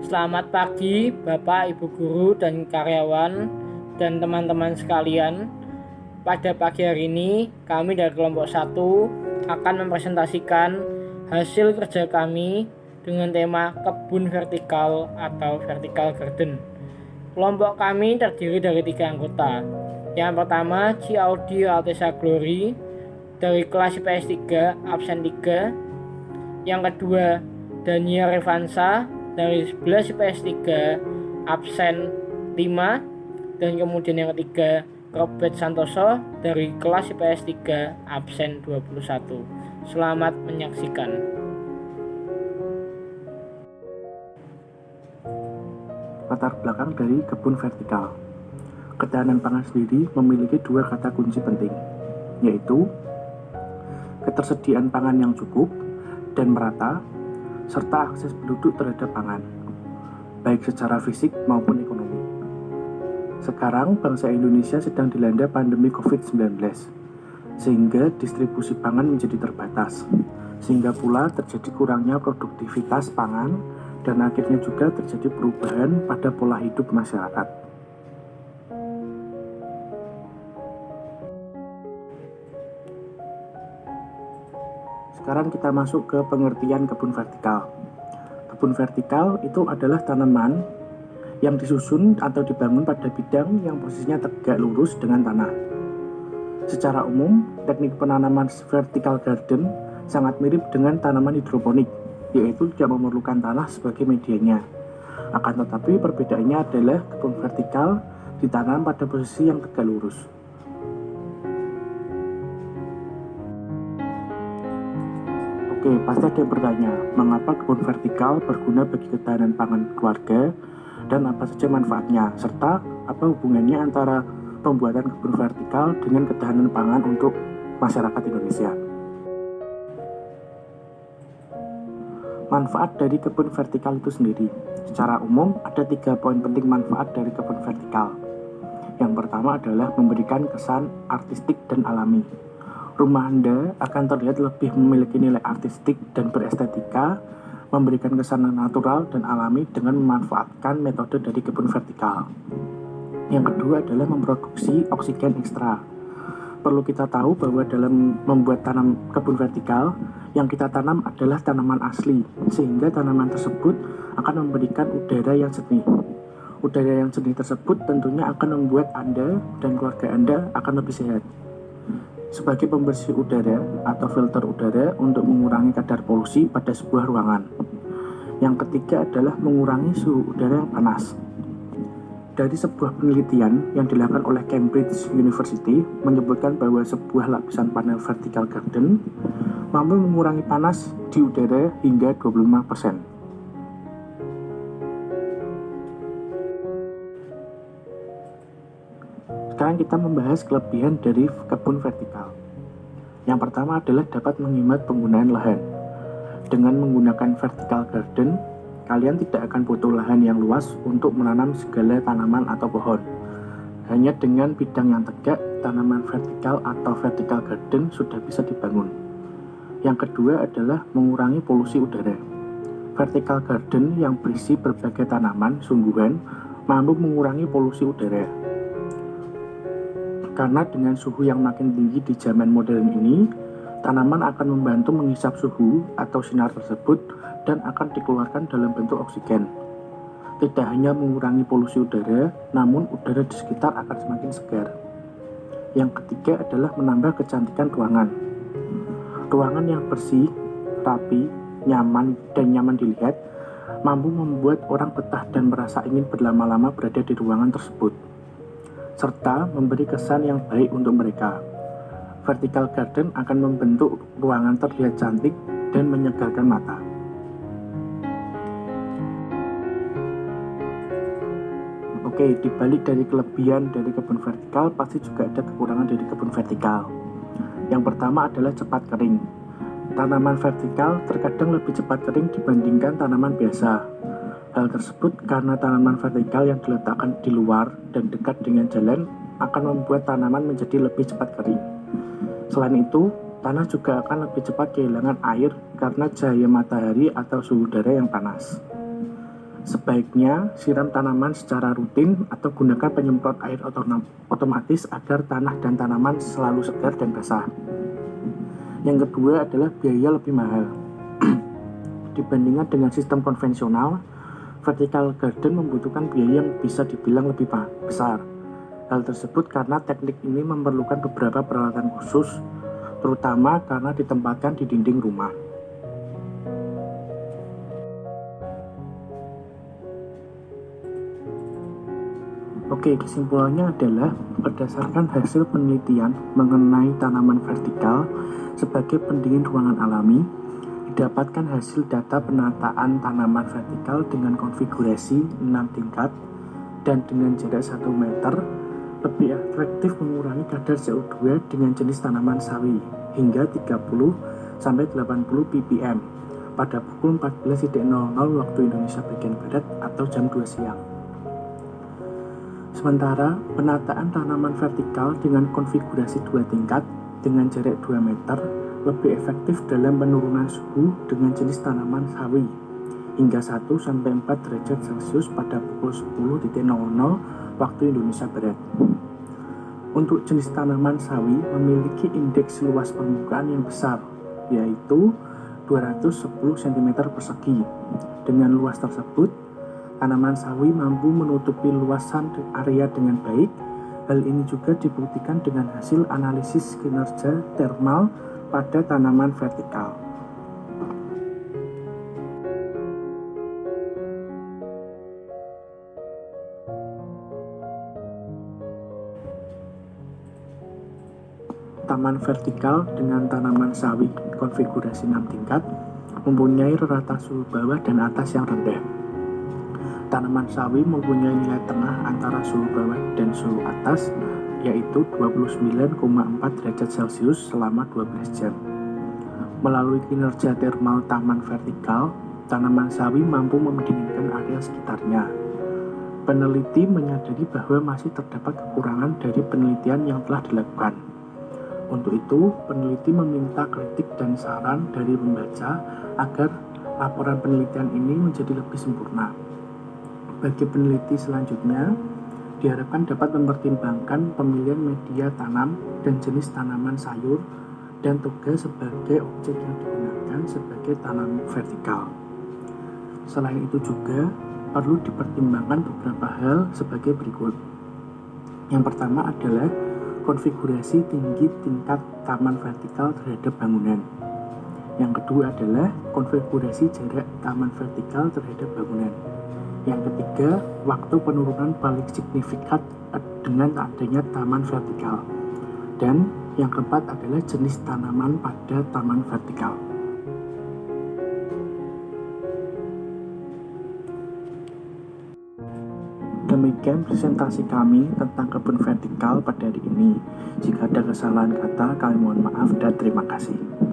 Selamat pagi Bapak, Ibu Guru, dan karyawan, dan teman-teman sekalian. Pada pagi hari ini, kami dari kelompok 1 akan mempresentasikan hasil kerja kami dengan tema kebun vertikal atau vertical garden. Kelompok kami terdiri dari 3 anggota. Yang pertama, Ciaudi Altesa Glory dari kelas IPS 3, absen 3. Yang kedua, Dania Revansa dari 11 IPS 3, absen 5. Dan kemudian yang ketiga, Robert Santoso dari kelas IPS 3, absen 21. Selamat menyaksikan. Latar belakang dari kebun vertikal. Ketahanan pangan sendiri memiliki 2 kata kunci penting, yaitu ketersediaan pangan yang cukup dan merata, serta akses penduduk terhadap pangan, baik secara fisik maupun ekonomi. Sekarang bangsa Indonesia sedang dilanda pandemi COVID-19, sehingga distribusi pangan menjadi terbatas, sehingga pula terjadi kurangnya produktivitas pangan dan akhirnya juga terjadi perubahan pada pola hidup masyarakat. Sekarang kita masuk ke pengertian kebun vertikal. Kebun vertikal itu adalah tanaman yang disusun atau dibangun pada bidang yang posisinya tegak lurus dengan tanah. Secara umum, teknik penanaman vertical garden sangat mirip dengan tanaman hidroponik, yaitu tidak memerlukan tanah sebagai medianya. Akan tetapi perbedaannya adalah kebun vertikal ditanam pada posisi yang tegak lurus. Oke, pasti ada yang bertanya, mengapa kebun vertikal berguna bagi ketahanan pangan keluarga dan apa saja manfaatnya, serta apa hubungannya antara pembuatan kebun vertikal dengan ketahanan pangan untuk masyarakat Indonesia. Manfaat dari kebun vertikal itu sendiri. Secara umum, ada 3 poin penting manfaat dari kebun vertikal. Yang pertama adalah memberikan kesan artistik dan alami. Rumah Anda akan terlihat lebih memiliki nilai artistik dan berestetika, memberikan kesan natural dan alami dengan memanfaatkan metode dari kebun vertikal. Yang kedua adalah memproduksi oksigen ekstra. Perlu kita tahu bahwa dalam membuat kebun vertikal, yang kita tanam adalah tanaman asli, sehingga tanaman tersebut akan memberikan udara yang jernih. Udara yang jernih tersebut tentunya akan membuat Anda dan keluarga Anda akan lebih sehat. Sebagai pembersih udara atau filter udara untuk mengurangi kadar polusi pada sebuah ruangan. Yang ketiga adalah mengurangi suhu udara yang panas. Dari sebuah penelitian yang dilakukan oleh Cambridge University menyebutkan bahwa sebuah lapisan panel vertical garden mampu mengurangi panas di udara hingga 25%. Sekarang kita membahas kelebihan dari kebun vertikal. Yang pertama adalah dapat menghemat penggunaan lahan. Dengan menggunakan vertical garden, kalian tidak akan butuh lahan yang luas untuk menanam segala tanaman atau pohon. Hanya dengan bidang yang tegak, tanaman vertikal atau vertical garden sudah bisa dibangun. Yang kedua adalah mengurangi polusi udara. Vertical garden yang berisi berbagai tanaman sungguhan mampu mengurangi polusi udara. Karena dengan suhu yang makin tinggi di zaman modern ini, tanaman akan membantu menghisap suhu atau sinar tersebut dan akan dikeluarkan dalam bentuk oksigen. Tidak hanya mengurangi polusi udara, namun udara di sekitar akan semakin segar. Yang ketiga adalah menambah kecantikan ruangan. Ruangan yang bersih, rapi, nyaman dilihat, mampu membuat orang betah dan merasa ingin berlama-lama berada di ruangan tersebut, serta memberi kesan yang baik untuk mereka. Vertical garden akan membentuk ruangan terlihat cantik dan menyegarkan mata. Oke, dibalik dari kelebihan dari kebun vertikal, pasti juga ada kekurangan dari kebun vertikal. Yang pertama adalah cepat kering. Tanaman vertikal terkadang lebih cepat kering dibandingkan tanaman biasa. Hal tersebut karena tanaman vertikal yang diletakkan di luar dan dekat dengan jalan akan membuat tanaman menjadi lebih cepat kering. Selain itu, Tanah juga akan lebih cepat kehilangan air karena cahaya matahari atau suhu udara yang panas. Sebaiknya siram tanaman secara rutin atau gunakan penyemprot air otomatis agar tanah dan tanaman selalu segar dan basah. Yang kedua adalah biaya lebih mahal. Dibandingkan dengan sistem konvensional, vertical garden membutuhkan biaya yang bisa dibilang lebih besar. Hal tersebut karena teknik ini memerlukan beberapa peralatan khusus, terutama karena ditempatkan di dinding rumah. Oke, kesimpulannya adalah berdasarkan hasil penelitian mengenai tanaman vertikal sebagai pendingin ruangan alami, didapatkan hasil data penataan tanaman vertikal dengan konfigurasi 6 tingkat dan dengan jarak 1 meter lebih efektif mengurangi kadar CO2 dengan jenis tanaman sawi hingga 30-80 ppm pada pukul 14.00 waktu Indonesia bagian Barat atau jam 2 siang. Sementara penataan tanaman vertikal dengan konfigurasi 2 tingkat dengan jarak 2 meter lebih efektif dalam penurunan suhu dengan jenis tanaman sawi hingga 1-4 derajat Celcius pada pukul 10.00 waktu Indonesia Barat. Untuk jenis tanaman sawi memiliki indeks luas permukaan yang besar, yaitu 210 cm persegi. Dengan luas tersebut, tanaman sawi mampu menutupi luasan area dengan baik. Hal ini juga dibuktikan dengan hasil analisis kinerja termal pada tanaman vertikal. Taman vertikal dengan tanaman sawi konfigurasi 6 tingkat mempunyai rata suhu bawah dan atas yang rendah. Tanaman sawi mempunyai nilai tengah antara suhu bawah dan suhu atas, yaitu 29,4 derajat Celcius selama 12 jam. Melalui kinerja termal taman vertikal, tanaman sawi mampu mendinginkan area sekitarnya. Peneliti menyadari bahwa masih terdapat kekurangan dari penelitian yang telah dilakukan. Untuk itu, peneliti meminta kritik dan saran dari pembaca agar laporan penelitian ini menjadi lebih sempurna. Bagi peneliti selanjutnya, diharapkan dapat mempertimbangkan pemilihan media tanam dan jenis tanaman sayur dan tugas sebagai objek yang digunakan sebagai tanam vertikal. Selain itu juga perlu dipertimbangkan beberapa hal sebagai berikut. Yang pertama adalah konfigurasi tinggi tingkat taman vertikal terhadap bangunan. Yang kedua adalah konfigurasi jarak taman vertikal terhadap bangunan. Yang ketiga, waktu penurunan paling signifikan dengan adanya taman vertikal. Dan yang keempat adalah jenis tanaman pada taman vertikal. Demikian presentasi kami tentang kebun vertikal pada hari ini. Jika ada kesalahan kata, kami mohon maaf dan terima kasih.